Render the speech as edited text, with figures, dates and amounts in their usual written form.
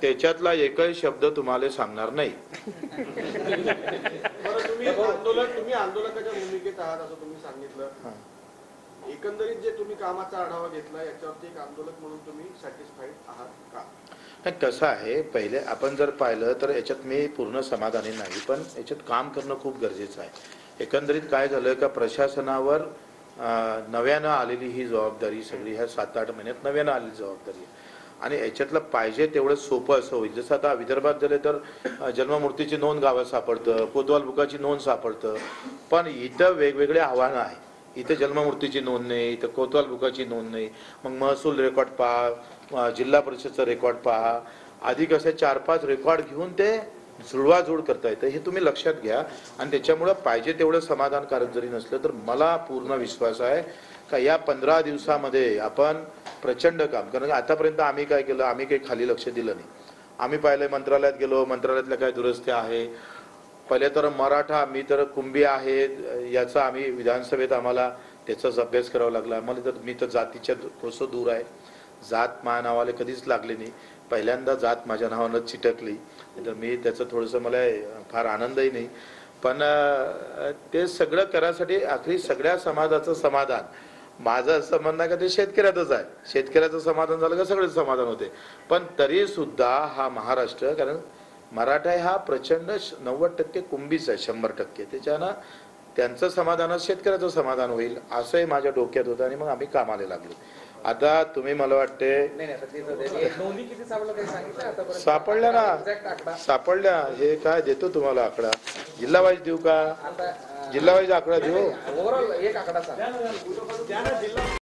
त्याच्यातला एकही शब्द तुम्हाला सांगणार नाही. तुम्ही आंदोलकाच्या भूमिकेत आहात असं तुम्ही सांगितलं. एकंदरीत जे तुम्ही कामाचा आढावा घेतला याच्यावरती एक आंदोलक म्हणून तुम्ही सॅटिस्फाईड आहात का? कसं आहे, पहिले आपण जर पाहिलं तर याच्यात मी पूर्ण समाधानी नाही, पण याच्यात काम करणं खूप गरजेचं आहे. एकंदरीत काय झालं का प्रशासनावर नव्यानं आलेली ही जबाबदारी सगळी ह्या 7-8 महिन्यात नव्यानं आलेली जबाबदारी आहे आणि याच्यातलं पाहिजे तेवढं सोपं असं होईल. जसं आता विदर्भात झाले तर जन्ममूर्तीची नोंद गावात सापडतं, कोतवाल बुकाची नोंद सापडतं, पण इथं वेगवेगळे आव्हानं आहे. इथं जन्ममूर्तीची नोंद नाही, इथं कोतवाल बुकाची नोंद नाही, मग महसूल रेकॉर्ड पहा, जिल्हा परिषदचं रेकॉर्ड पहा, आधी कसे 4-5 रेकॉर्ड घेऊन ते जुळवाजुळव करता येतं. हे तुम्ही लक्षात घ्या आणि त्याच्यामुळं पाहिजे तेवढं समाधानकारक जरी नसलं तर मला पूर्ण विश्वास आहे का या 15 दिवसामध्ये आपण प्रचंड काम, कारण आतापर्यंत आम्ही काय केलं, आम्ही काही खाली लक्ष दिलं नाही. आम्ही पाहिलं मंत्रालयात गेलो, मंत्रालयातल्या काय दुरुस्त्या आहे. पहिले तर मराठा, मी तर कुंभी आहे याचा आम्ही विधानसभेत आम्हाला त्याचाच अभ्यास करावा लागला. मी तर जातीच्या थोडंसं दूर आहे, जात माझ्या नावाला कधीच लागली नाही. पहिल्यांदा जात माझ्या नावानं चिटकली, तर मी त्याचं थोडंसं मला फार आनंदही नाही. पण ते सगळं करायसाठी आखरी सगळ्या समाजाचं समाधान, माझं असं म्हणणं आहे का ते शेतकऱ्यातच आहे. शेतकऱ्याचं समाधान झालं का सगळेच समाधान होते. पण तरी सुद्धा हा महाराष्ट्र, कारण मराठा हा प्रचंड 90% कुंभीच आहे, 100%. त्याच्यानं त्यांचं समाधान शेतकऱ्याचं समाधान होईल असंही माझ्या डोक्यात होतं आणि मग आम्ही कामाला लागलो. आता तुम्ही मला वाटते सापडल्या ना, सापडल्या, हे काय देतो तुम्हाला आकडा, जिल्हा वाईज देऊ का, जिल्हा वाईज आकडा देऊ.